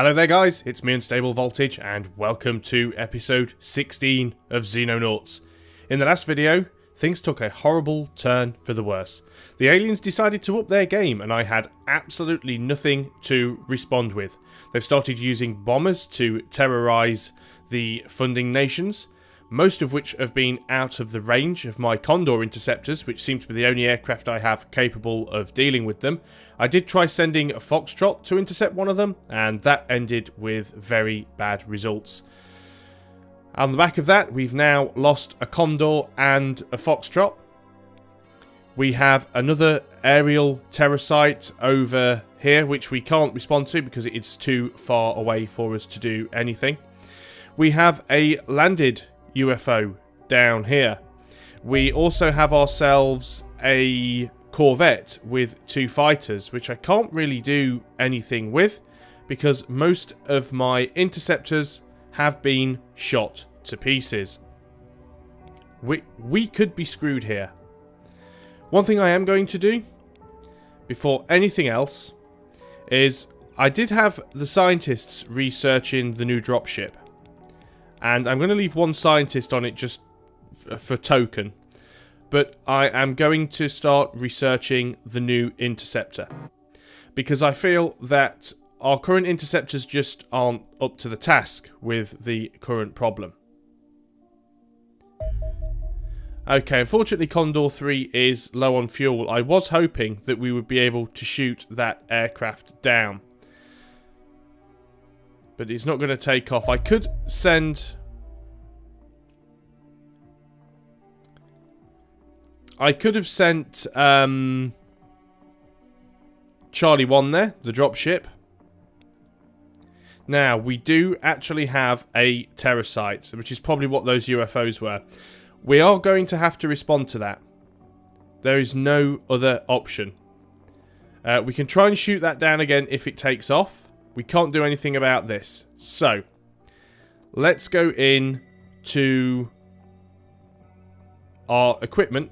Hello there guys, it's me Unstable Voltage and welcome to episode 16 of Xenonauts. In the last video, things took a horrible turn for the worse. The aliens decided to up their game and I had absolutely nothing to respond with. They've started using bombers to terrorise the funding nations, most of which have been out of the range of my Condor interceptors, which seem to be the only aircraft I have capable of dealing with them. I did try sending a Foxtrot to intercept one of them, and that ended with very bad results. On the back of that, we've now lost a Condor and a Foxtrot. We have another aerial terror site over here, which we can't respond to because it's too far away for us to do anything. We have a landed UFO down here. We also have ourselves a Corvette with two fighters, which I can't really do anything with because most of my interceptors have been shot to pieces. We could be screwed here. One thing I am going to do before anything else is I did have the scientists researching the new dropship. And I'm going to leave one scientist on it just for token. But I am going to start researching the new interceptor. Because I feel that our current interceptors just aren't up to the task with the current problem. Okay, unfortunately Condor 3 is low on fuel. I was hoping that we would be able to shoot that aircraft down. But it's not going to take off. I could send... I could have sent Charlie 1 there, the dropship. Now, we do actually have a terror site, which is probably what those UFOs were. We are going to have to respond to that. There is no other option. We can try and shoot that down again if it takes off. We can't do anything about this. So, let's go in to our equipment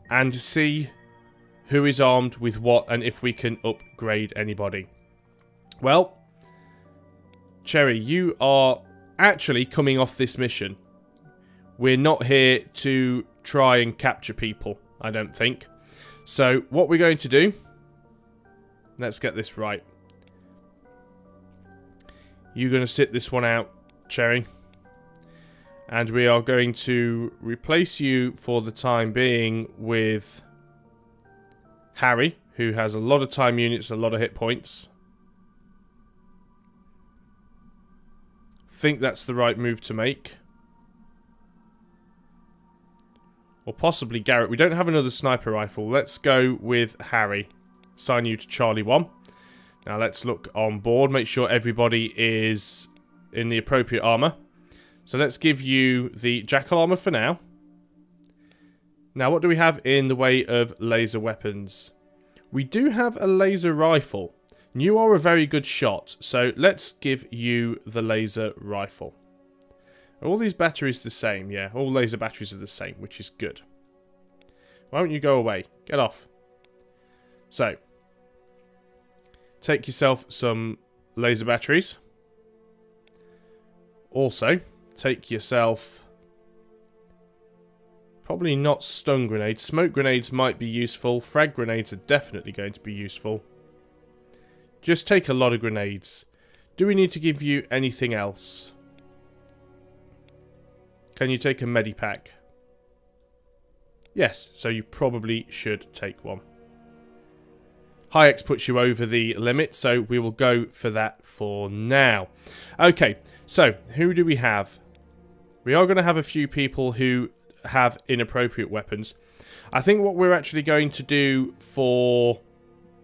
and see who is armed with what and if we can upgrade anybody. Well, Cherry, you are actually coming off this mission. We're not here to try and capture people, I don't think. So, what we're going to do... Let's get this right. You're going to sit this one out, Cherry. And we are going to replace you for the time being with Harry, who has a lot of time units, a lot of hit points. Think that's the right move to make. Or possibly Garrett. We don't have another sniper rifle. Let's go with Harry. Assign you to Charlie 1. Now let's look on board, make sure everybody is in the appropriate armor. So let's give you the Jackal armor for now. Now what do we have in the way of laser weapons? We do have a laser rifle. You are a very good shot, so let's give you the laser rifle. Are all these batteries the same? Yeah, all laser batteries are the same, which is good. Why don't you go away? Get off. So, take yourself some laser batteries. Also, take yourself... Probably not stun grenades. Smoke grenades might be useful. Frag grenades are definitely going to be useful. Just take a lot of grenades. Do we need to give you anything else? Can you take a medipack? Yes, so you probably should take one. High X puts you over the limit, so we will go for that for now. Okay, so who do we have? We are going to have a few people who have inappropriate weapons. I think what we're actually going to do for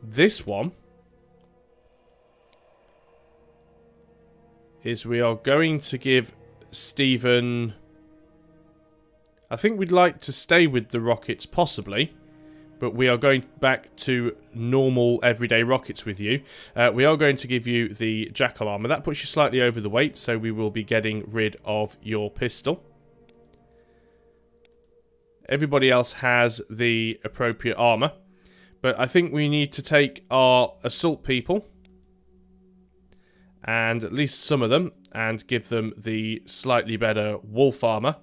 this one is we are going to give Stephen... I think we'd like to stay with the rockets, possibly. But we are going back to normal, everyday rockets with you. We are going to give you the Jackal armor. That puts you slightly over the weight, so we will be getting rid of your pistol. Everybody else has the appropriate armor. But I think we need to take our assault people and at least some of them, and give them the slightly better wolf armor.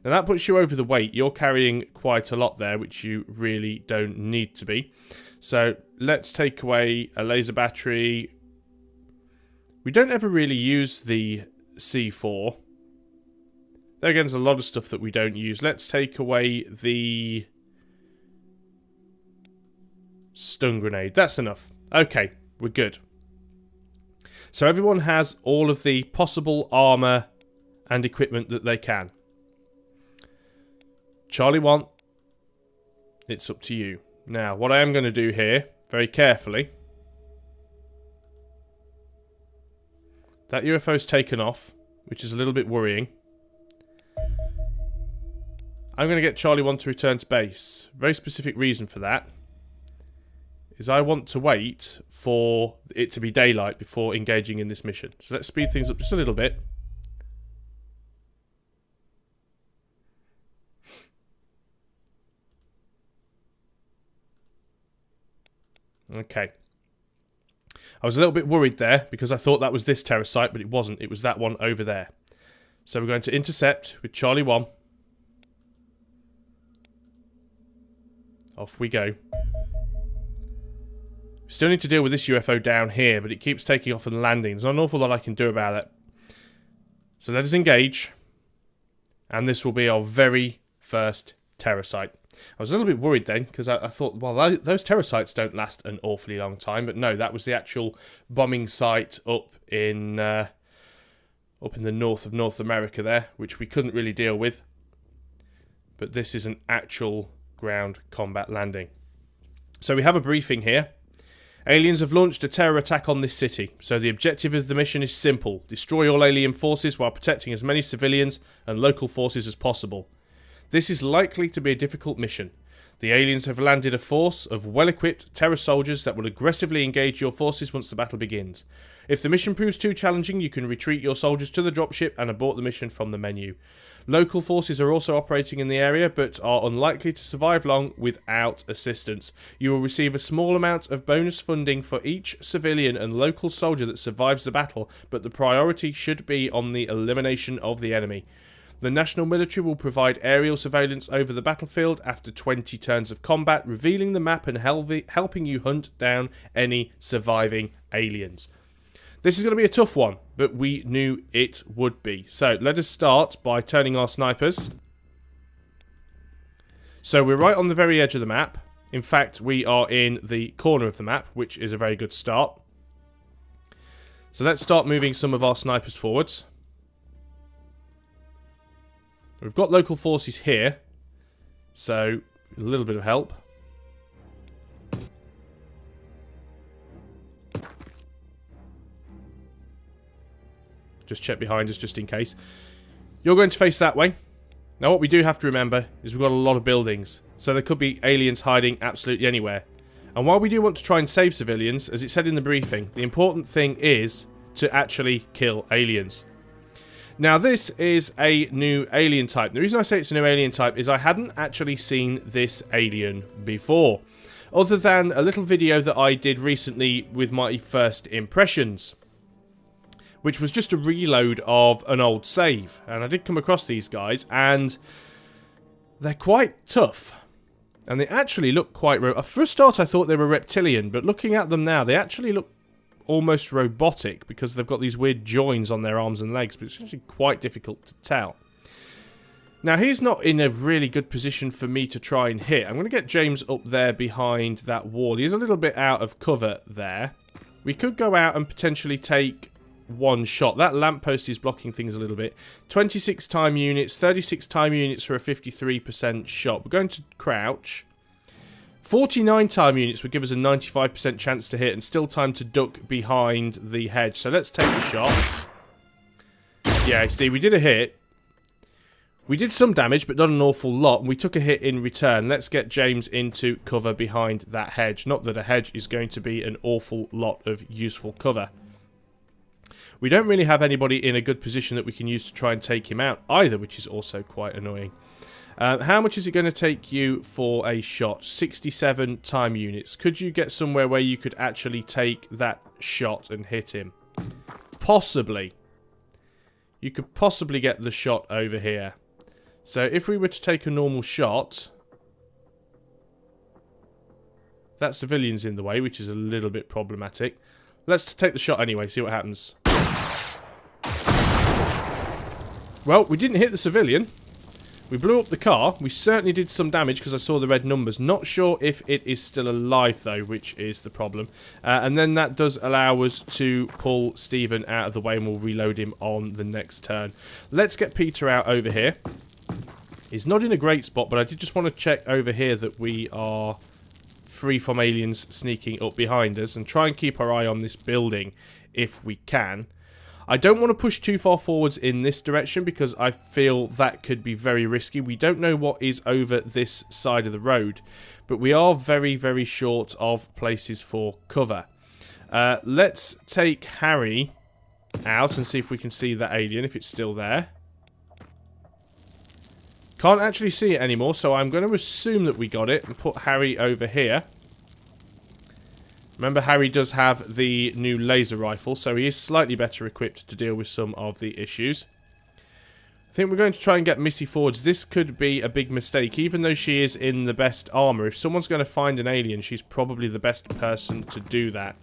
Now that puts you over the weight. You're carrying quite a lot there, which you really don't need to be. So let's take away a laser battery. We don't ever really use the C4. There again, there's a lot of stuff that we don't use. Let's take away the stun grenade. That's enough. Okay, we're good. So everyone has all of the possible armor and equipment that they can. Charlie 1, it's up to you. Now, what I am going to do here, very carefully, that UFO's taken off, which is a little bit worrying. I'm going to get Charlie 1 to return to base. Very specific reason for that is I want to wait for it to be daylight before engaging in this mission. So let's speed things up just a little bit. Okay. I was a little bit worried there because I thought that was this terror site, but it wasn't. It was that one over there. So we're going to intercept with Charlie 1. Off we go. We still need to deal with this UFO down here, but it keeps taking off and landing. There's not an awful lot I can do about it. So let us engage. And this will be our very first terror site. I was a little bit worried then, because I thought, well, those terror sites don't last an awfully long time. But no, that was the actual bombing site up in the north of North America there, which we couldn't really deal with. But this is an actual ground combat landing. So we have a briefing here. Aliens have launched a terror attack on this city, so the objective of the mission is simple: destroy all alien forces while protecting as many civilians and local forces as possible. This is likely to be a difficult mission. The aliens have landed a force of well-equipped terror soldiers that will aggressively engage your forces once the battle begins. If the mission proves too challenging, you can retreat your soldiers to the dropship and abort the mission from the menu. Local forces are also operating in the area, but are unlikely to survive long without assistance. You will receive a small amount of bonus funding for each civilian and local soldier that survives the battle, but the priority should be on the elimination of the enemy. The national military will provide aerial surveillance over the battlefield after 20 turns of combat, revealing the map and helping you hunt down any surviving aliens. This is going to be a tough one, but we knew it would be. So let us start by turning our snipers. So we're right on the very edge of the map. In fact, we are in the corner of the map, which is a very good start. So let's start moving some of our snipers forwards. We've got local forces here, so a little bit of help. Just check behind us just in case. You're going to face that way. Now what we do have to remember is we've got a lot of buildings, so there could be aliens hiding absolutely anywhere. And while we do want to try and save civilians, as it said in the briefing, the important thing is to actually kill aliens. Now this is a new alien type. The reason I say it's a new alien type is I hadn't actually seen this alien before, other than a little video that I did recently with my first impressions, which was just a reload of an old save. And I did come across these guys, and they're quite tough. And they actually look quite... For a start, I thought they were reptilian, but looking at them now, they actually look almost robotic, because they've got these weird joins on their arms and legs, but it's actually quite difficult to tell. Now, he's not in a really good position for me to try and hit. I'm going to get James up there behind that wall. He's a little bit out of cover there. We could go out and potentially take one shot. That lamppost is blocking things a little bit. 26 time units, 36 time units for a 53% shot. We're going to crouch. 49 time units would give us a 95% chance to hit, and still time to duck behind the hedge. So let's take a shot. Yeah, see, we did a hit. We did some damage, but not an awful lot, and we took a hit in return. Let's get James into cover behind that hedge. Not that a hedge is going to be an awful lot of useful cover. We don't really have anybody in a good position that we can use to try and take him out either, which is also quite annoying. How much is it going to take you for a shot? 67 time units. Could you get somewhere where you could actually take that shot and hit him? possibly get the shot over here. So if we were to take a normal shot, that civilian's in the way, which is a little bit problematic. Let's take the shot anyway, see what happens. Well, we didn't hit the civilian. We blew up the car. We certainly did some damage because I saw the red numbers. Not sure if it is still alive, though, which is the problem. And then that does allow us to pull Stephen out of the way, and we'll reload him on the next turn. Let's get Peter out over here. He's not in a great spot, but I did just want to check over here that we are free from aliens sneaking up behind us, and try and keep our eye on this building if we can. I don't want to push too far forwards in this direction because I feel that could be very risky. We don't know what is over this side of the road, but we are very, very short of places for cover. Let's take Harry out and see if we can see that alien, if it's still there. Can't actually see it anymore, so I'm going to assume that we got it and put Harry over here. Remember, Harry does have the new laser rifle, so he is slightly better equipped to deal with some of the issues. I think we're going to try and get Missy forwards. This could be a big mistake, even though she is in the best armor. If someone's going to find an alien, she's probably the best person to do that.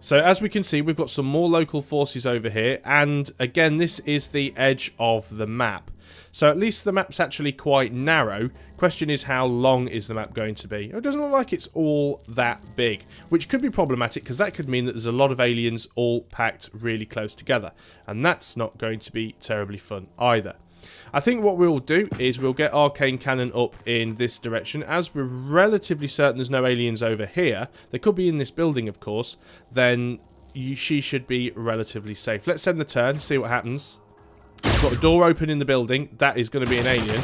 So as we can see, we've got some more local forces over here, and again, this is the edge of the map. So at least the map's actually quite narrow. Question is, how long is the map going to be? It doesn't look like it's all that big, which could be problematic because that could mean that there's a lot of aliens all packed really close together, and that's not going to be terribly fun either. I think what we'll do is we'll get Arcane Cannon up in this direction. As we're relatively certain there's no aliens over here, they could be in this building of course, then she should be relatively safe. Let's send the turn, see what happens. We've got a door open in the building. That is going to be an alien.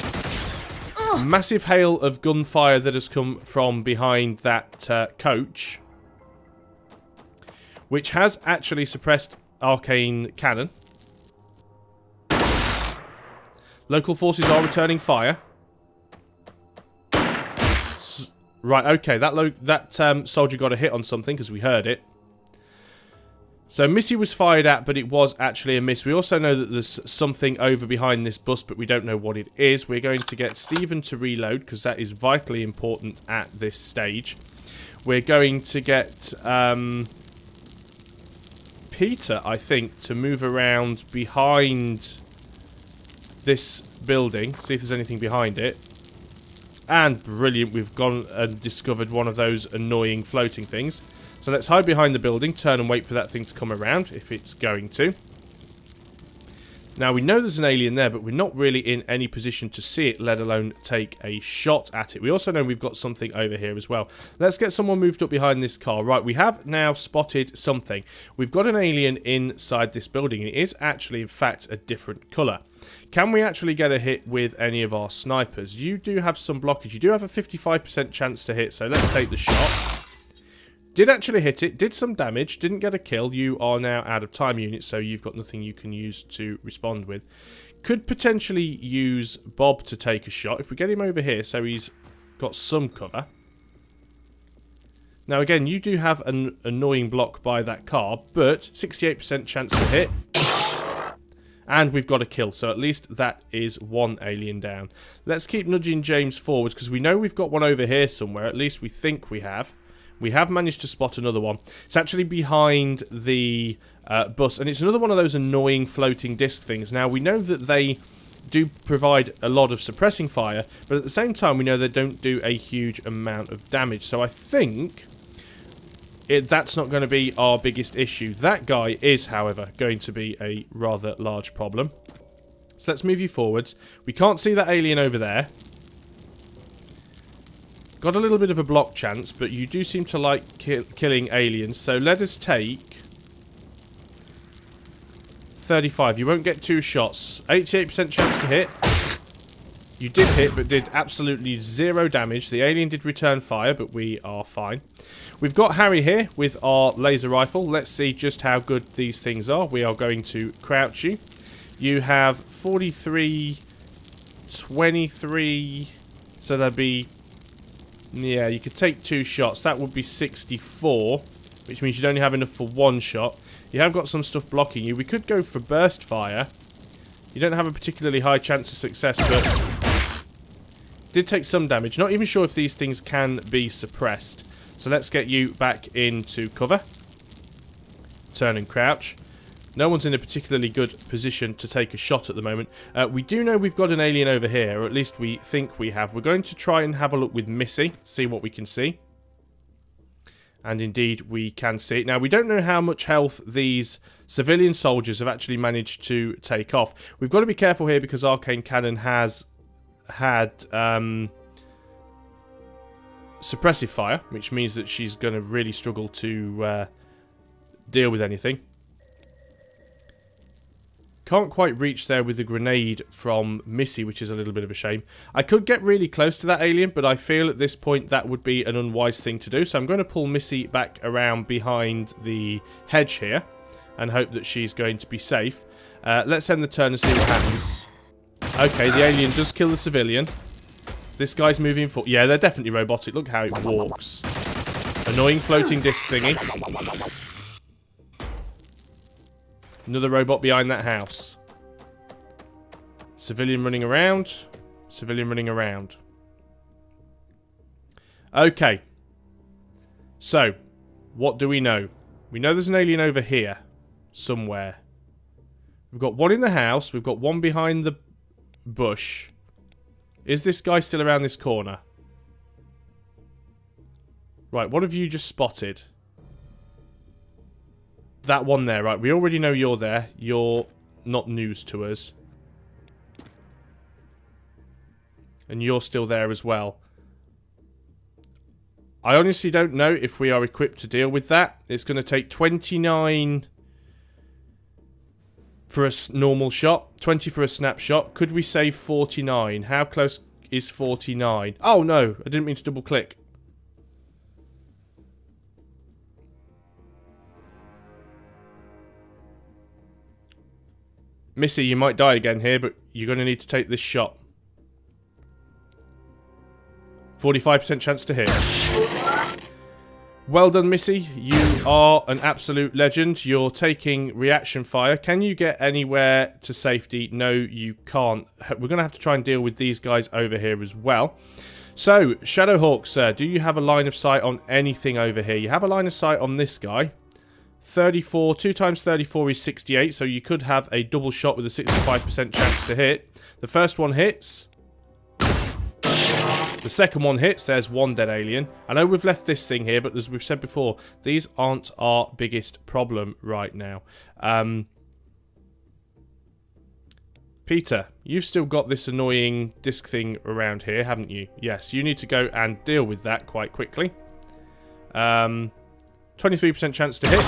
Massive hail of gunfire that has come from behind that coach, which has actually suppressed Arcane Cannon. Local forces are returning fire. Right, okay, that soldier got a hit on something because we heard it. So Missy was fired at, but it was actually a miss. We also know that there's something over behind this bus, but we don't know what it is. We're going to get Stephen to reload, because that is vitally important at this stage. We're going to get Peter, I think, to move around behind this building, see if there's anything behind it. And brilliant, we've gone and discovered one of those annoying floating things. So let's hide behind the building, turn and wait for that thing to come around, if it's going to. Now, we know there's an alien there, but we're not really in any position to see it, let alone take a shot at it. We also know we've got something over here as well. Let's get someone moved up behind this car. Right, we have now spotted something. We've got an alien inside this building. It is actually, in fact, a different colour. Can we actually get a hit with any of our snipers? You do have some blockage. You do have a 55% chance to hit, so let's take the shot. Did actually hit it, did some damage, didn't get a kill. You are now out of time units, so you've got nothing you can use to respond with. Could potentially use Bob to take a shot. If we get him over here, so he's got some cover. Now again, you do have an annoying block by that car, but 68% chance to hit. And we've got a kill, so at least that is one alien down. Let's keep nudging James forwards, because we know we've got one over here somewhere. At least we think we have. We have managed to spot another one. It's actually behind the bus, and it's another one of those annoying floating disc things. Now, we know that they do provide a lot of suppressing fire, but at the same time, we know they don't do a huge amount of damage. So I think that's not going to be our biggest issue. That guy is, however, going to be a rather large problem. So let's move you forwards. We can't see that alien over there. Got a little bit of a block chance, but you do seem to like killing aliens, so let us take 35. You won't get 2 shots. 88% chance to hit. You did hit, but did absolutely 0 damage. The alien did return fire, but we are fine. We've got Harry here with our laser rifle. Let's see just how good these things are. We are going to crouch you. You have 43, 23, so that'd be... yeah, you could take 2 shots. That would be 64. which means you'd only have enough for one shot. You have got some stuff blocking you. We could go for burst fire. You don't have a particularly high chance of success, but did take some damage. Not even sure if these things can be suppressed. So let's get you back into cover. Turn and crouch. No one's in a particularly good position to take a shot at the moment. We do know we've got an alien over here, or at least we think we have. We're going to try and have a look with Missy, see what we can see. And indeed, we can see it. Now, we don't know how much health these civilian soldiers have actually managed to take off. We've got to be careful here because Arcane Cannon has had suppressive fire, which means that she's going to really struggle to deal with anything. Can't quite reach there with the grenade from Missy, which is a little bit of a shame. I could get really close to that alien, but I feel at this point that would be an unwise thing to do. So I'm going to pull Missy back around behind the hedge here and hope that she's going to be safe. Let's end the turn and see what happens. Okay, the alien does kill the civilian. This guy's moving forward. Yeah, they're definitely robotic. Look how it walks. Annoying floating disc thingy. Another robot behind that house. Civilian running around. Civilian running around. Okay. So, what do we know? We know there's an alien over here. Somewhere. We've got one in the house. We've got one behind the bush. Is this guy still around this corner? Right, what have you just spotted? That one there, right. We already know you're there. You're not news to us. And you're still there as well. I honestly don't know if we are equipped to deal with that. It's going to take 29 for a normal shot. 20 for a snapshot. Could we save 49? How close is 49? Oh, no. I didn't mean to double click. Missy, you might die again here, but you're going to need to take this shot. 45% chance to hit. Well done, Missy. You are an absolute legend. You're taking reaction fire. Can you get anywhere to safety? No, you can't. We're going to have to try and deal with these guys over here as well. So, Shadowhawk, sir, do you have a line of sight on anything over here? You have a line of sight on this guy. 34, 2 times 34 is 68, so you could have a double shot with a 65% chance to hit. The first one hits. The second one hits. There's one dead alien. I know we've left this thing here, but as we've said before, these aren't our biggest problem right now. Peter, you've still got this annoying disc thing around here, haven't you? Yes, you need to go and deal with that quite quickly. 23% chance to hit.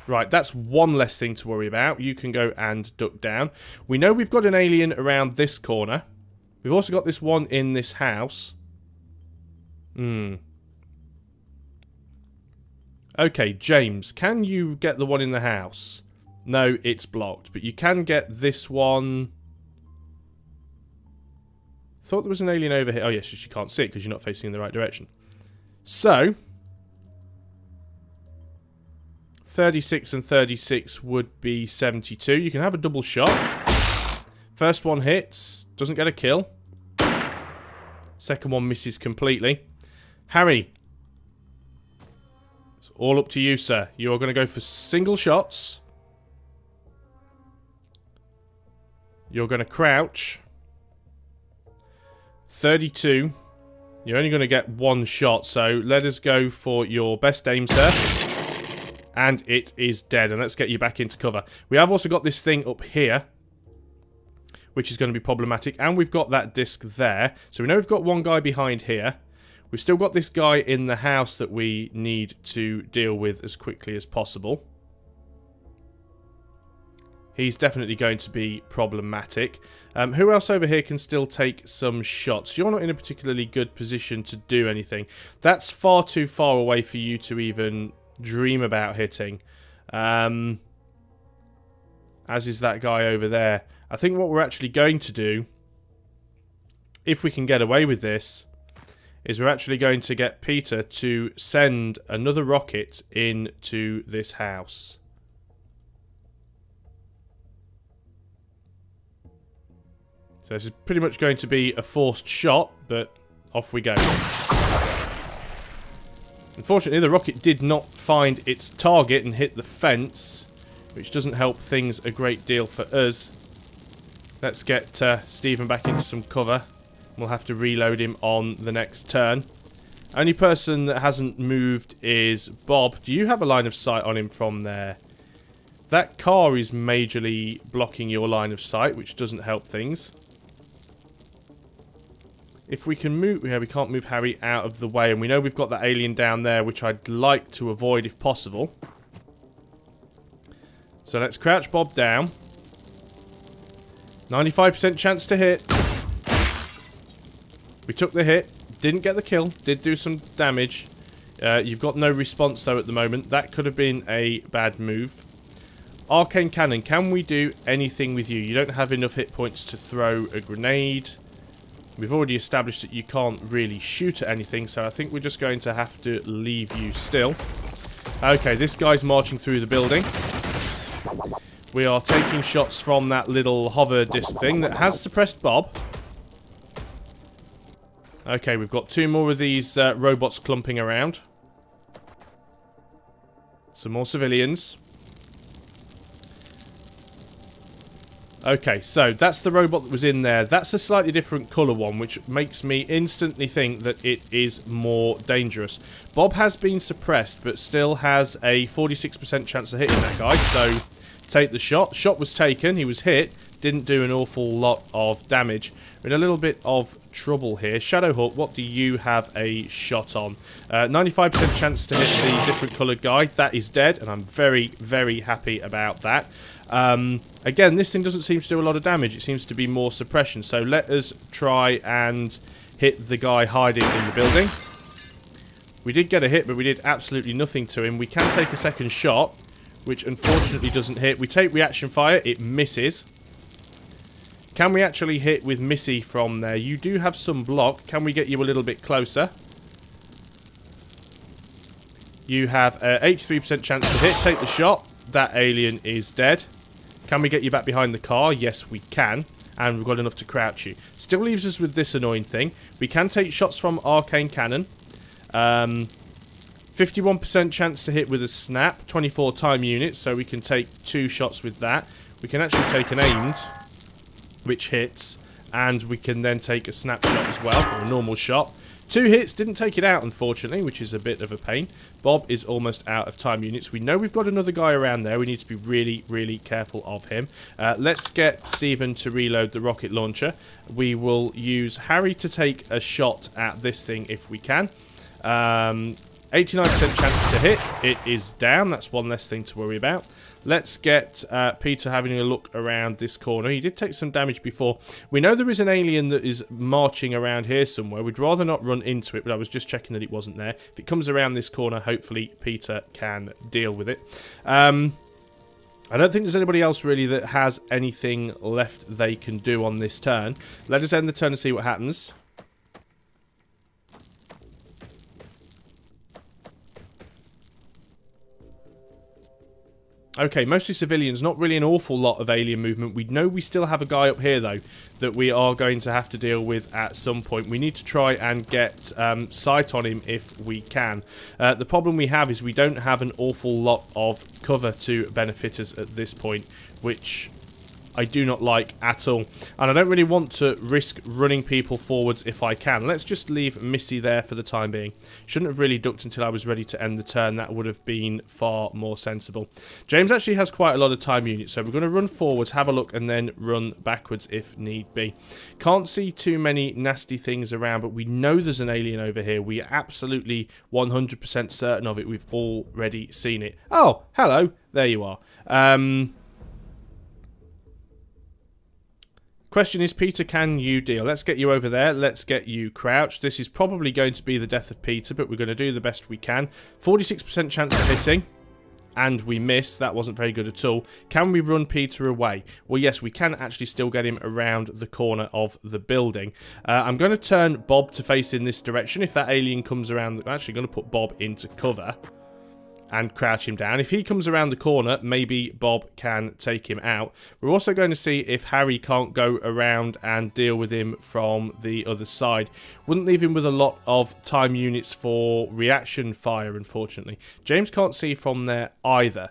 Right, that's one less thing to worry about. You can go and duck down. We know we've got an alien around this corner. We've also got this one in this house. Okay, James, can you get the one in the house? No, it's blocked, but you can get this one. Thought there was an alien over here. Oh, yes, you can't see it because you're not facing in the right direction. So, 36 and 36 would be 72. You can have a double shot. First one hits. Doesn't get a kill. Second one misses completely. Harry. It's all up to you, sir. You are going to go for single shots. You're going to crouch. 32. You're only going to get one shot, so let us go for your best aim, sir. And it is dead, and let's get you back into cover. We have also got this thing up here, which is going to be problematic, and we've got that disc there. So we know we've got one guy behind here. We've still got this guy in the house that we need to deal with as quickly as possible. He's definitely going to be problematic. Who else over here can still take some shots? You're not in a particularly good position to do anything. That's far too far away for you to even dream about hitting. As is that guy over there. I think what we're actually going to do, if we can get away with this, is we're actually going to get Peter to send another rocket into this house. So this is pretty much going to be a forced shot, but off we go. Unfortunately, the rocket did not find its target and hit the fence, which doesn't help things a great deal for us. Let's get Stephen back into some cover. We'll have to reload him on the next turn. Only person that hasn't moved is Bob. Do you have a line of sight on him from there? That car is majorly blocking your line of sight, which doesn't help things. If we can move... Yeah, we can't move Harry out of the way. And we know we've got that alien down there, which I'd like to avoid if possible. So let's crouch Bob down. 95% chance to hit. We took the hit. Didn't get the kill. Did do some damage. You've got no response, though, at the moment. That could have been a bad move. Arcane Cannon. Can we do anything with you? You don't have enough hit points to throw a grenade. We've already established that you can't really shoot at anything, so I think we're just going to have to leave you still. Okay, this guy's marching through the building. We are taking shots from that little hover disc thing that has suppressed Bob. Okay, we've got 2 more of these robots clumping around. Some more civilians. Okay, so that's the robot that was in there. That's a slightly different colour one, which makes me instantly think that it is more dangerous. Bob has been suppressed, but still has a 46% chance of hitting that guy, so take the shot. Shot was taken, he was hit, didn't do an awful lot of damage. We're in a little bit of trouble here. Shadowhawk, what do you have a shot on? 95% chance to hit the different coloured guy. That is dead, and I'm very, very happy about that. Again, this thing doesn't seem to do a lot of damage. It seems to be more suppression. So let us try and hit the guy hiding in the building. We did get a hit, but we did absolutely nothing to him. We can take a second shot, which unfortunately doesn't hit. We take reaction fire. It misses. Can we actually hit with Missy from there? You do have some block. Can we get you a little bit closer? You have an 83% chance to hit. Take the shot. That alien is dead. Can we get you back behind the car? Yes, we can. And we've got enough to crouch you. Still leaves us with this annoying thing. We can take shots from Arcane Cannon. 51% chance to hit with a snap. 24 time units, so we can take 2 shots with that. We can actually take an aimed, which hits. And we can then take a snapshot as well, or a normal shot. 2 hits, didn't take it out, unfortunately, which is a bit of a pain. Bob is almost out of time units. We know we've got another guy around there. We need to be really, really careful of him. Let's get Stephen to reload the rocket launcher. We will use Harry to take a shot at this thing if we can. 89% chance to hit. It is down. That's one less thing to worry about. Let's get Peter having a look around this corner. He did take some damage before. We know there is an alien that is marching around here somewhere. We'd rather not run into it, but I was just checking that it wasn't there. If it comes around this corner, hopefully Peter can deal with it. I don't think there's anybody else really that has anything left they can do on this turn. Let us end the turn and see what happens. Okay, mostly civilians, not really an awful lot of alien movement. We know we still have a guy up here, though, that we are going to have to deal with at some point. We need to try and get sight on him if we can. The problem we have is we don't have an awful lot of cover to benefit us at this point, which I do not like at all. And I don't really want to risk running people forwards if I can. Let's just leave Missy there for the time being. Shouldn't have really ducked until I was ready to end the turn. That would have been far more sensible. James actually has quite a lot of time units, so we're going to run forwards, have a look, and then run backwards if need be. Can't see too many nasty things around, but we know there's an alien over here. We are absolutely 100% certain of it. We've already seen it. Oh, hello. There you are. Question is, Peter, can you deal? Let's get you over there. Let's get you crouched. This is probably going to be the death of Peter, but we're going to do the best we can. 46% chance of hitting. and we miss. That wasn't very good at all. Can we run Peter away? Well, yes, we can actually still get him around the corner of the building. I'm going to turn Bob to face in this direction. If that alien comes around, I'm actually going to put Bob into cover and crouch him down. If he comes around the corner, maybe Bob can take him out. We're also going to see if Harry can't go around and deal with him from the other side. Wouldn't leave him with a lot of time units for reaction fire, unfortunately. James can't see from there either.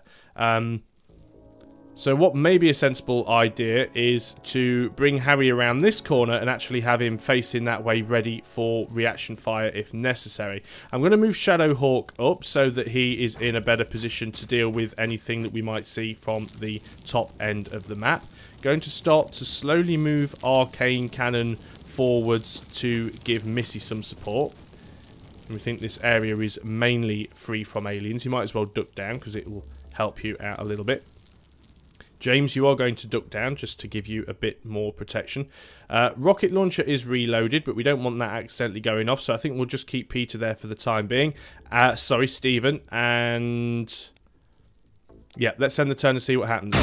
So what may be a sensible idea is to bring Harry around this corner and actually have him facing that way, ready for reaction fire if necessary. I'm going to move Shadowhawk up so that he is in a better position to deal with anything that we might see from the top end of the map. Going to start to slowly move Arcane Cannon forwards to give Missy some support. And we think this area is mainly free from aliens. You might as well duck down because it will help you out a little bit. James, you are going to duck down just to give you a bit more protection. Rocket launcher is reloaded, but we don't want that accidentally going off, so I think we'll just keep Peter there for the time being. Sorry, Stephen. And yeah, let's end the turn and see what happens.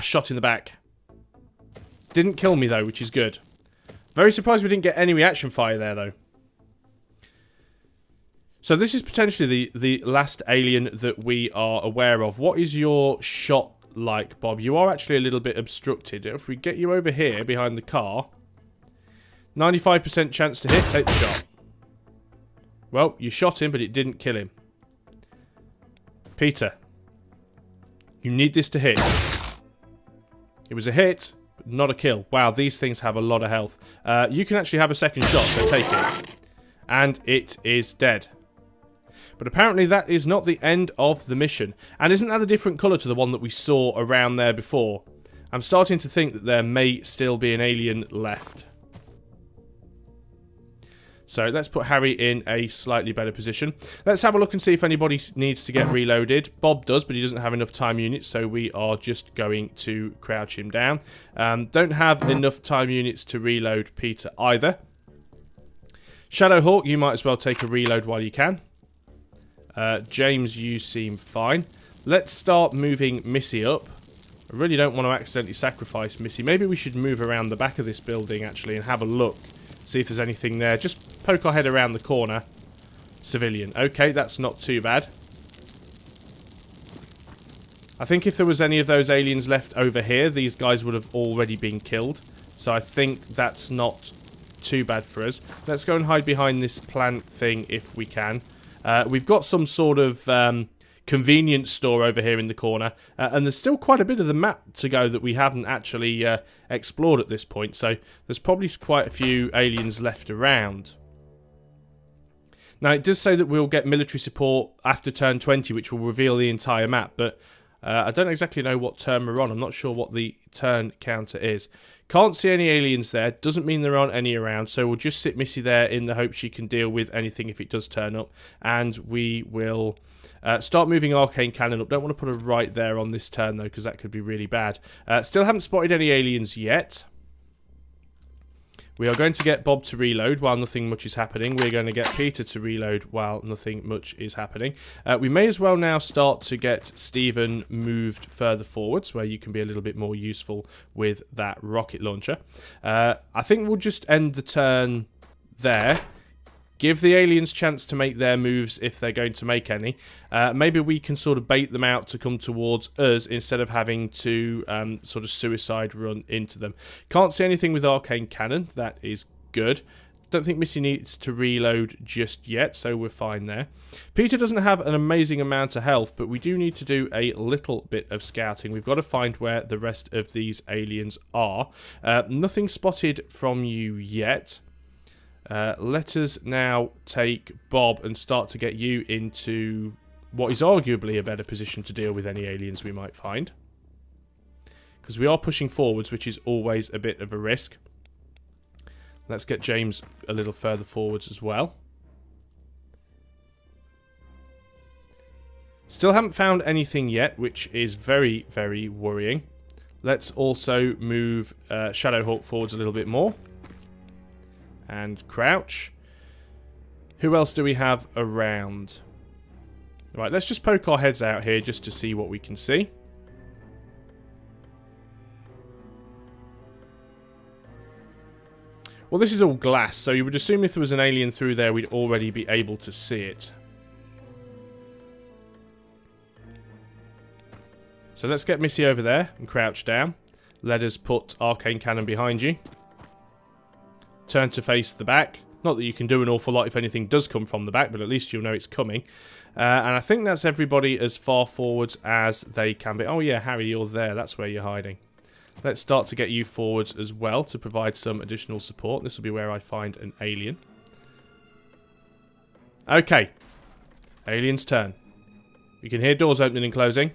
Shot in the back. Didn't kill me, though, which is good. Very surprised we didn't get any reaction fire there, though. So this is potentially the last alien that we are aware of. What is your shot like, Bob? You are actually a little bit obstructed. If we get you over here behind the car, 95% chance to hit, take the shot. Well, you shot him, but it didn't kill him. Peter, you need this to hit. It was a hit, but not a kill. Wow, these things have a lot of health. You can actually have a second shot, so take it. And it is dead. But apparently that is not the end of the mission. And isn't that a different colour to the one that we saw around there before? I'm starting to think that there may still be an alien left. So let's put Harry in a slightly better position. Let's have a look and see if anybody needs to get reloaded. Bob does, but he doesn't have enough time units, so we are just going to crouch him down. Don't have enough time units to reload Peter either. Shadowhawk, you might as well take a reload while you can. James, you seem fine. Let's start moving Missy up. I really don't want to accidentally sacrifice Missy. Maybe we should move around the back of this building, actually, and have a look. See if there's anything there. Just poke our head around the corner. Civilian. Okay, that's not too bad. I think if there was any of those aliens left over here, these guys would have already been killed. So I think that's not too bad for us. Let's go and hide behind this plant thing if we can. We've got some sort of convenience store over here in the corner, and there's still quite a bit of the map to go that we haven't actually explored at this point, so there's probably quite a few aliens left around. Now, it does say that we'll get military support after turn 20, which will reveal the entire map, but I don't exactly know what turn we're on. I'm not sure what the turn counter is. Can't see any aliens there. Doesn't mean there aren't any around. So we'll just sit Missy there in the hope she can deal with anything if it does turn up. And we will start moving Arcane Cannon up. Don't want to put her right there on this turn, though, because that could be really bad. Still haven't spotted any aliens yet. We are going to get Bob to reload while nothing much is happening. We're going to get Peter to reload while nothing much is happening. We may as well now start to get Stephen moved further forwards, where you can be a little bit more useful with that rocket launcher. I think we'll just end the turn there. Give the aliens chance to make their moves if they're going to make any. Maybe we can sort of bait them out to come towards us instead of having to sort of suicide run into them. Can't see anything with Arcane Cannon. That is good. Don't think Missy needs to reload just yet, so we're fine there. Peter doesn't have an amazing amount of health, but we do need to do a little bit of scouting. We've got to find where the rest of these aliens are. Nothing spotted from you yet. Let us now take Bob and start to get you into what is arguably a better position to deal with any aliens we might find. Because we are pushing forwards, which is always a bit of a risk. Let's get James a little further forwards as well. Still haven't found anything yet, which is very, very worrying. Let's also move Shadowhawk forwards a little bit more. And crouch. Who else do we have around? Right, let's just poke our heads out here just to see what we can see. Well, this is all glass, so you would assume if there was an alien through there, we'd already be able to see it. So let's get Missy over there and crouch down. Let us put Arcane Cannon behind you. Turn to face the back. Not that you can do an awful lot if anything does come from the back, but at least you'll know it's coming. And I think that's everybody as far forwards as they can be. Oh yeah, Harry, you're there. That's where you're hiding. Let's start to get you forwards as well to provide some additional support. This will be where I find an alien. Okay. Alien's turn. You can hear doors opening and closing.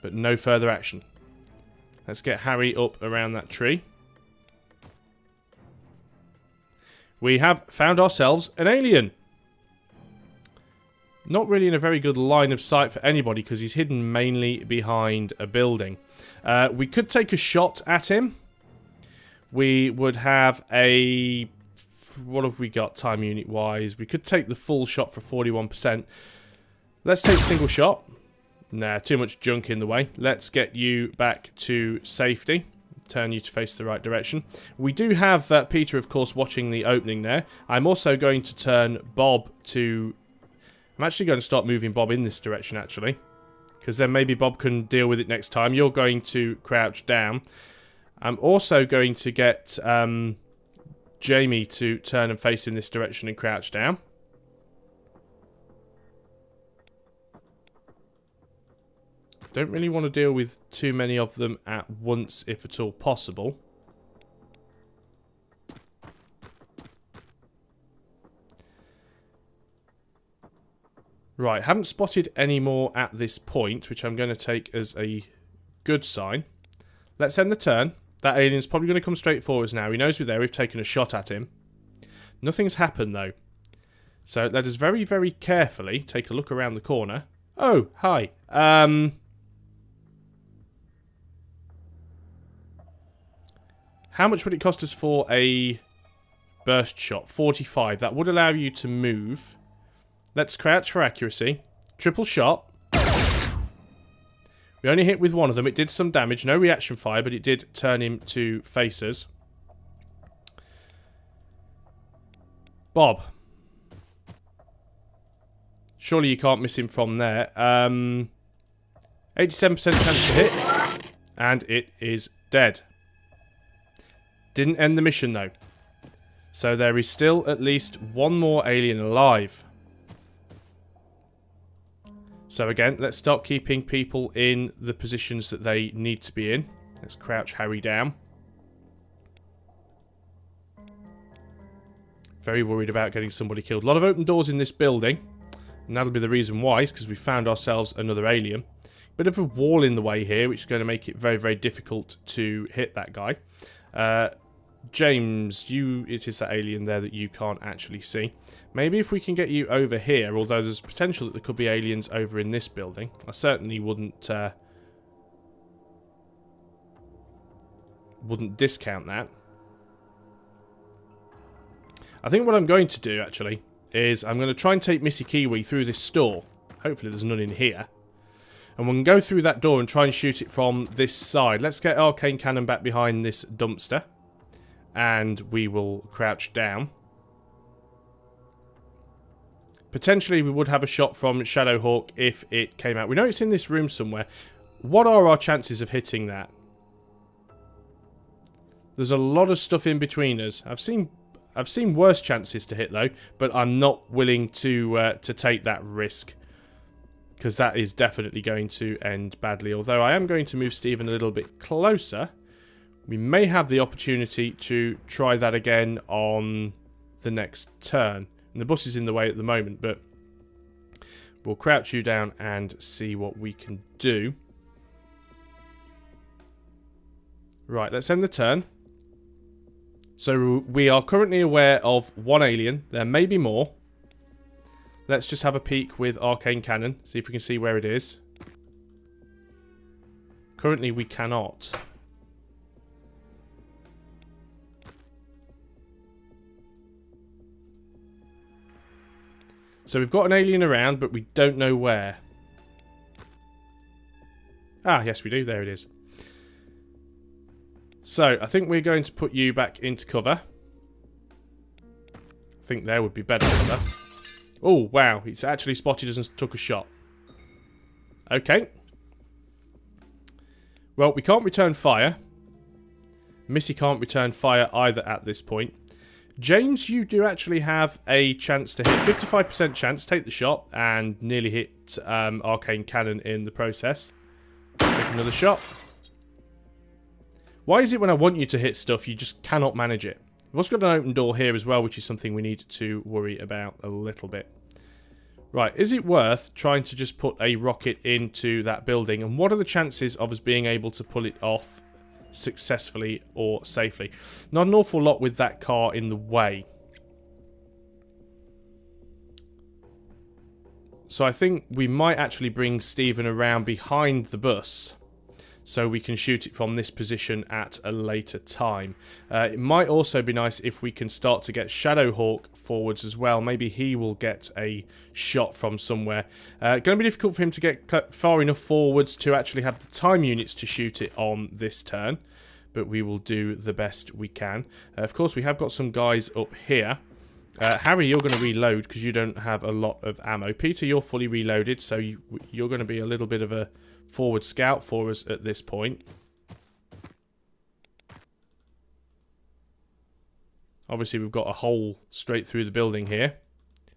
But no further action. Let's get Harry up around that tree. We have found ourselves an alien. Not really in a very good line of sight for anybody because he's hidden mainly behind a building. We could take a shot at him. We would have a... What have we got time unit wise? We could take the full shot for 41%. Let's take a single shot. Nah, too much junk in the way. Let's get you back to safety. Turn you to face the right direction. We do have Peter, of course, watching the opening there. I'm also going to turn Bob to... I'm actually going to start moving Bob in this direction, actually. Because then maybe Bob can deal with it next time. You're going to crouch down. I'm also going to get Jamie to turn and face in this direction and crouch down. Don't really want to deal with too many of them at once, if at all possible. Right, haven't spotted any more at this point, which I'm going to take as a good sign. Let's end the turn. That alien's probably going to come straight for us now. He knows we're there. We've taken a shot at him. Nothing's happened, though. So let us very, very carefully take a look around the corner. Oh, hi. How much would it cost us for a burst shot? 45. That would allow you to move. Let's crouch for accuracy. Triple shot. We only hit with one of them. It did some damage. No reaction fire, but it did turn him to face us. Bob. Surely you can't miss him from there. 87% chance to hit. And it is dead. Didn't end the mission, though. So there is still at least one more alien alive. So again, let's start keeping people in the positions that they need to be in. Let's crouch Harry down. Very worried about getting somebody killed. A lot of open doors in this building. And that'll be the reason why, is because we found ourselves another alien. Bit of a wall in the way here, which is going to make it very, very difficult to hit that guy. James, it is that alien there that you can't actually see. Maybe if we can get you over here, although there's potential that there could be aliens over in this building. I certainly wouldn't discount that. I think what I'm going to do, actually, is I'm going to try and take Missy Kiwi through this store. Hopefully there's none in here. And we can go through that door and try and shoot it from this side. Let's get Arcane Cannon back behind this dumpster. And we will crouch down. Potentially we would have a shot from Shadowhawk if it came out. We know it's in this room somewhere. What are our chances of hitting that? There's a lot of stuff in between us. I've seen worse chances to hit though, but I'm not willing to take that risk. Because that is definitely going to end badly. Although I am going to move Stephen a little bit closer. We may have the opportunity to try that again on the next turn. And the bus is in the way at the moment, but we'll crouch you down and see what we can do. Right, let's end the turn. So we are currently aware of one alien. There may be more. Let's just have a peek with Arcane Cannon. See if we can see where it is. Currently we cannot. So we've got an alien around, but we don't know where. Ah, yes we do. There it is. So, I think we're going to put you back into cover. I think there would be better cover. Oh, wow. It's actually spotted us and took a shot. Okay. Well, we can't return fire. Missy can't return fire either at this point. James, you do actually have a chance to hit. 55% chance. Take the shot and nearly hit Arcane Cannon in the process. Take another shot. Why is it when I want you to hit stuff, you just cannot manage it? We've also got an open door here as well, which is something we need to worry about a little bit. Right, is it worth trying to just put a rocket into that building? And what are the chances of us being able to pull it off successfully or safely? Not an awful lot with that car in the way. So I think we might actually bring Stephen around behind the bus so we can shoot it from this position at a later time. It might also be nice if we can start to get Shadowhawk forwards as well. Maybe he will get a shot from somewhere. Going to be difficult for him to get far enough forwards to actually have the time units to shoot it on this turn, but we will do the best we can. Of course, we have got some guys up here. Harry, you're going to reload because you don't have a lot of ammo. Peter, you're fully reloaded, so you're going to be a little bit of a forward scout for us at this point. Obviously, we've got a hole straight through the building here.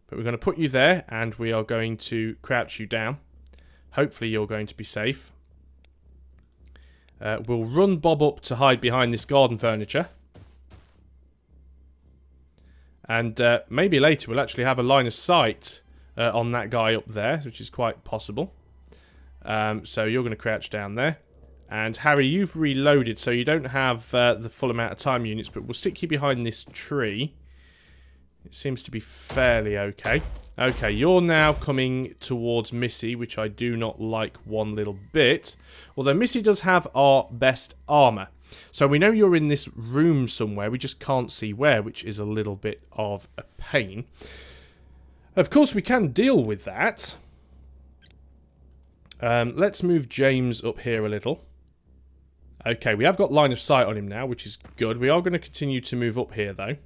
But we're going to put you there, and we are going to crouch you down. Hopefully, you're going to be safe. We'll run Bob up to hide behind this garden furniture. And maybe later we'll actually have a line of sight on that guy up there, which is quite possible. So you're going to crouch down there. And Harry, you've reloaded, so you don't have the full amount of time units, but we'll stick you behind this tree. It seems to be fairly okay. Okay, you're now coming towards Missy, which I do not like one little bit. Although Missy does have our best armour. So we know you're in this room somewhere, we just can't see where, which is a little bit of a pain. Of course, we can deal with that. Let's move James up here a little. Okay, we have got line of sight on him now, which is good. We are going to continue to move up here, though.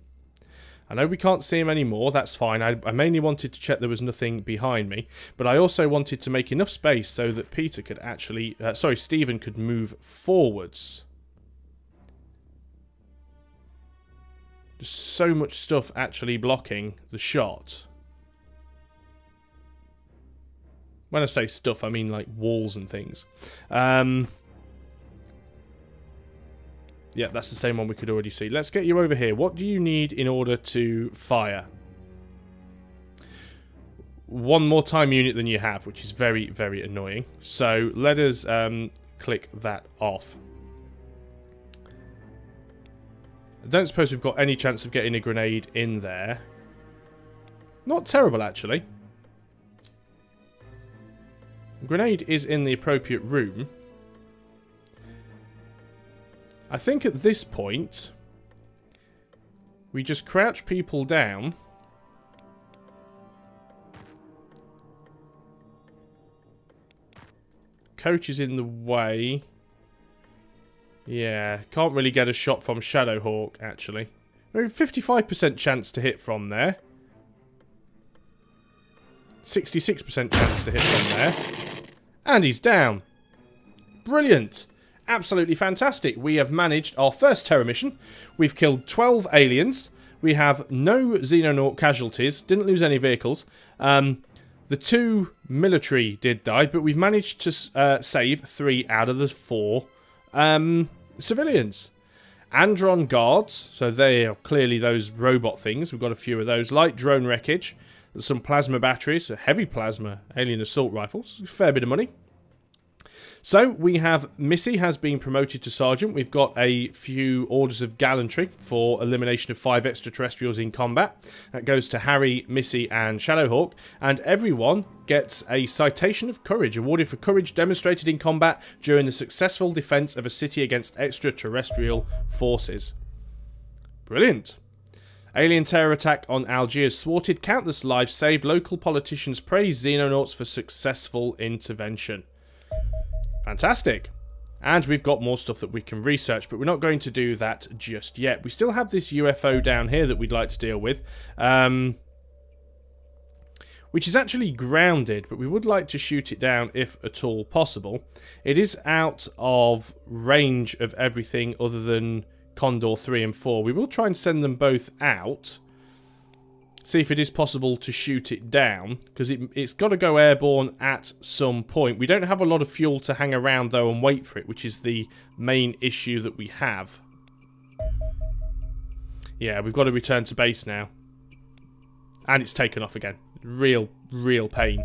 I know we can't see him anymore, that's fine. I mainly wanted to check there was nothing behind me, but I also wanted to make enough space so that Peter could actually... Stephen could move forwards. There's so much stuff actually blocking the shot. When I say stuff, I mean like walls and things. Yeah, that's the same one we could already see. Let's get you over here. What do you need in order to fire? One more time unit than you have, which is very, very annoying. So let us click that off. I don't suppose we've got any chance of getting a grenade in there. Not terrible, actually. Grenade is in the appropriate room. I think at this point, we just crouch people down. Coach is in the way. Yeah, can't really get a shot from Shadowhawk, actually. 55% chance to hit from there. 66% chance to hit from there. And he's down. Brilliant. Absolutely fantastic. We have managed our first terror mission. We've killed 12 aliens. We have no Xenonaut casualties. Didn't lose any vehicles. The 2 military did die, but we've managed to save 3 out of the 4 civilians. Andron guards. So they are clearly those robot things. We've got a few of those. Light drone wreckage. Some plasma batteries. A heavy plasma alien assault rifles. A fair bit of money. So, we have Missy has been promoted to Sergeant. We've got a few orders of gallantry for elimination of 5 extraterrestrials in combat. That goes to Harry, Missy, and Shadowhawk. And everyone gets a citation of courage, awarded for courage demonstrated in combat during the successful defense of a city against extraterrestrial forces. Brilliant. Alien terror attack on Algiers thwarted countless lives saved. Local politicians praise Xenonauts for successful intervention. Fantastic. And we've got more stuff that we can research, but we're not going to do that just yet. We still have this UFO down here that we'd like to deal with, which is actually grounded, but we would like to shoot it down if at all possible. It is out of range of everything other than Condor 3 and 4. We will try and send them both out. See if it is possible to shoot it down, because it's got to go airborne at some point. We don't have a lot of fuel to hang around, though, and wait for it, which is the main issue that we have. Yeah, we've got to return to base now. And it's taken off again. Real pain.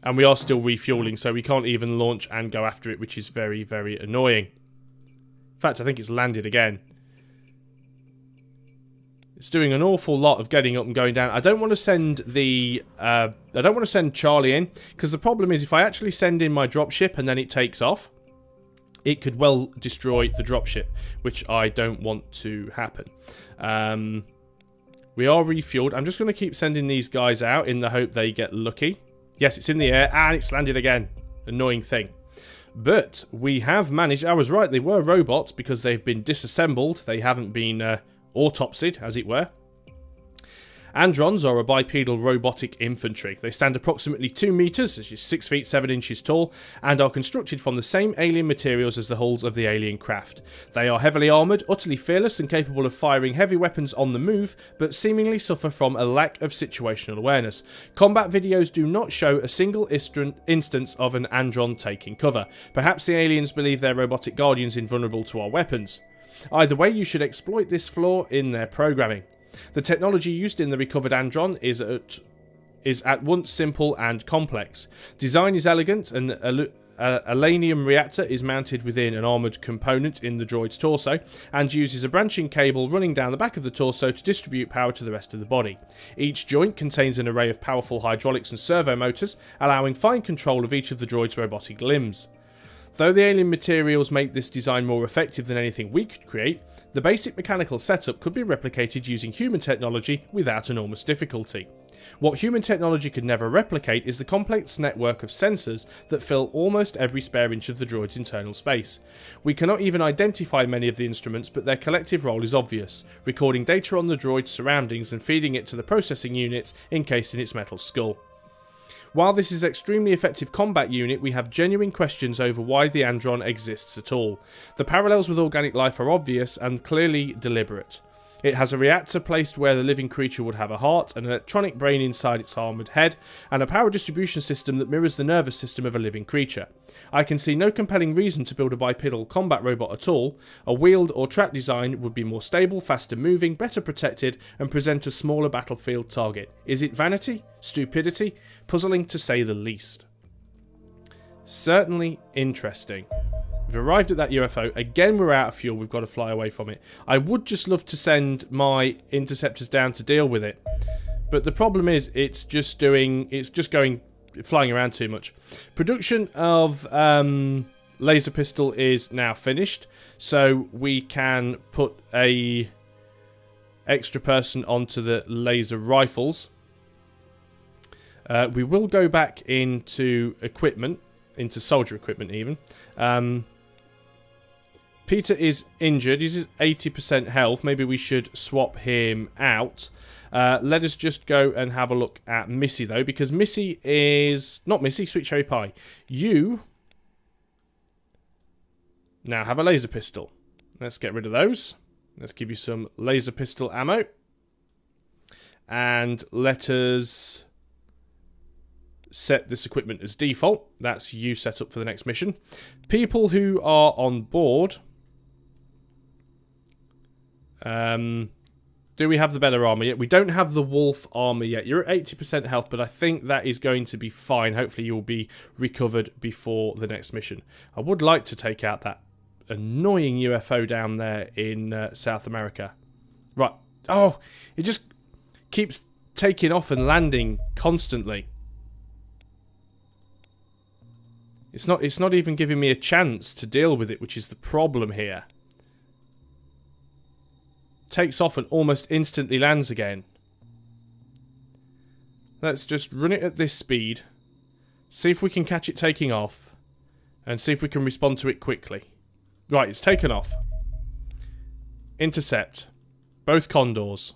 And we are still refueling, so we can't even launch and go after it, which is very, very annoying. In fact, I think it's landed again. It's doing an awful lot of getting up and going down. I don't want to send the... I don't want to send Charlie in, because the problem is if I actually send in my dropship and then it takes off, it could well destroy the dropship, which I don't want to happen. We are refueled. I'm just going to keep sending these guys out in the hope they get lucky. Yes, it's in the air, and it's landed again. Annoying thing. But we have managed... I was right, they were robots because they've been disassembled. They haven't been autopsied, as it were. Androns are a bipedal robotic infantry. They stand approximately 2 meters, which is 6 feet 7 inches tall, and are constructed from the same alien materials as the hulls of the alien craft. They are heavily armoured, utterly fearless, and capable of firing heavy weapons on the move, but seemingly suffer from a lack of situational awareness. Combat videos do not show a single instance of an Andron taking cover. Perhaps the aliens believe their robotic guardians invulnerable to our weapons. Either way, you should exploit this flaw in their programming. The technology used in the recovered Andron is at once simple and complex. Design is elegant, and a Alanium reactor is mounted within an armoured component in the droid's torso, and uses a branching cable running down the back of the torso to distribute power to the rest of the body. Each joint contains an array of powerful hydraulics and servo motors, allowing fine control of each of the droid's robotic limbs. Though the alien materials make this design more effective than anything we could create, the basic mechanical setup could be replicated using human technology without enormous difficulty. What human technology could never replicate is the complex network of sensors that fill almost every spare inch of the droid's internal space. We cannot even identify many of the instruments, but their collective role is obvious, recording data on the droid's surroundings and feeding it to the processing units encased in its metal skull. While this is an extremely effective combat unit, we have genuine questions over why the Andron exists at all. The parallels with organic life are obvious and clearly deliberate. It has a reactor placed where the living creature would have a heart, an electronic brain inside its armoured head, and a power distribution system that mirrors the nervous system of a living creature. I can see no compelling reason to build a bipedal combat robot at all. A wheeled or tracked design would be more stable, faster moving, better protected, and present a smaller battlefield target. Is it vanity? Stupidity? Puzzling to say the least. Certainly interesting. We've arrived at that UFO. Again, we're out of fuel. We've got to fly away from it. I would just love to send my interceptors down to deal with it. But the problem is, it's just flying around too much. Production of laser pistol is now finished. So we can put a extra person onto the laser rifles. We will go back into equipment, into soldier equipment even. Peter is injured. He's at 80% health. Maybe we should swap him out. Let us just go and have a look at Missy, though, because Missy is... Not Missy, Sweet Cherry Pie. You now have a laser pistol. Let's get rid of those. Let's give you some laser pistol ammo. And let us set this equipment as default. That's you set up for the next mission. People who are on board... do we have the better armor yet? We don't have the wolf armor yet. You're at 80% health, but I think that is going to be fine. Hopefully you'll be recovered before the next mission. I would like to take out that annoying UFO down there in South America. Right. Oh, it just keeps taking off and landing constantly. It's not even giving me a chance to deal with it, which is the problem here. takes off and almost instantly lands again. Let's just run it at this speed, see if we can catch it taking off, and see if we can respond to it quickly. Right, it's taken off. Intercept. Both condors.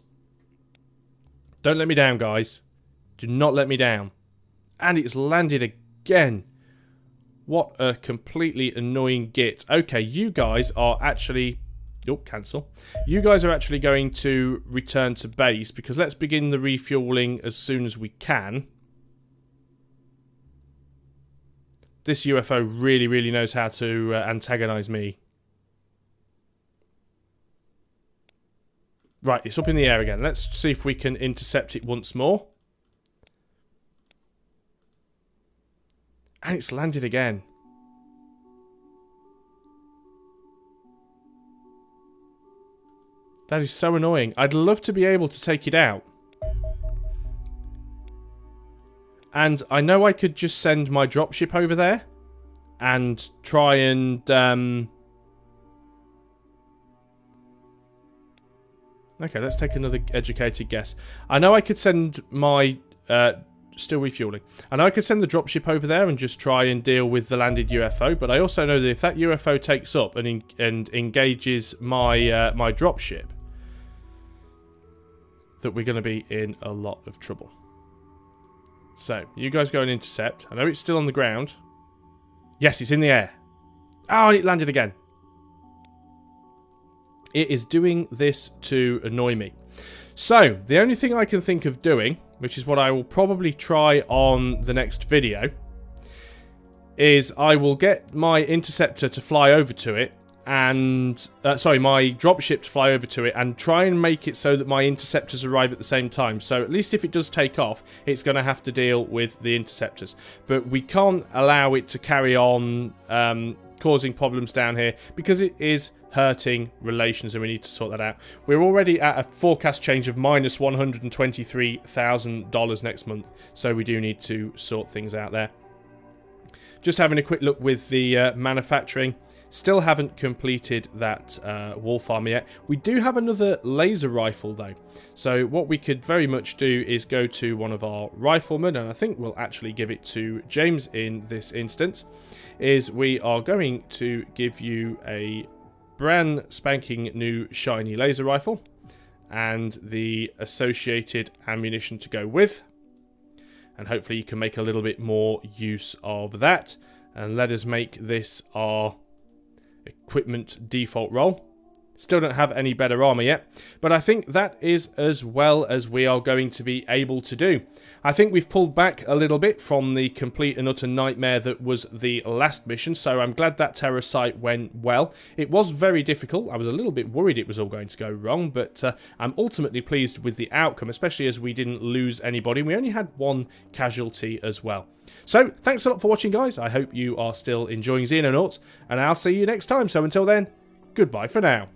Don't let me down, guys. Do not let me down. And it's landed again. What a completely annoying git. Okay, you guys are actually... Oh, cancel. You guys are actually going to return to base, because let's begin the refueling as soon as we can. This UFO really, really knows how to antagonize me. Right, it's up in the air again. Let's see if we can intercept it once more. And it's landed again. That is so annoying. I'd love to be able to take it out. And I know I could just send my dropship over there and try and... Okay, let's take another educated guess. I know I could send my... still refueling. I know I could send the dropship over there and just try and deal with the landed UFO, but I also know that if that UFO takes up and engages my my dropship, that we're going to be in a lot of trouble. So, you guys go and intercept. I know it's still on the ground. Yes, it's in the air. Oh, and it landed again. It is doing this to annoy me. So, the only thing I can think of doing, which is what I will probably try on the next video, is I will get my interceptor to fly over to it, and sorry, my dropship to fly over to it, and try and make it so that my interceptors arrive at the same time. So at least if it does take off, it's going to have to deal with the interceptors. But we can't allow it to carry on causing problems down here, because it is hurting relations, and we need to sort that out. We're already at a forecast change of minus $123,000 next month, so we do need to sort things out there. Just having a quick look with the manufacturing. Still haven't completed that wolf armor yet. We do have another laser rifle though. So what we could very much do is go to one of our riflemen, and I think we'll actually give it to James in this instance, is we are going to give you a brand spanking new shiny laser rifle and the associated ammunition to go with. And hopefully you can make a little bit more use of that. And let us make this our equipment default role. Still don't have any better armor yet, but I think that is as well as we are going to be able to do. I think we've pulled back a little bit from the complete and utter nightmare that was the last mission, so I'm glad that terror site went well. It was very difficult. I was a little bit worried it was all going to go wrong, but I'm ultimately pleased with the outcome, especially as we didn't lose anybody. We only had one casualty as well. So, thanks a lot for watching, guys. I hope you are still enjoying Xenonauts, and I'll see you next time. So until then, goodbye for now.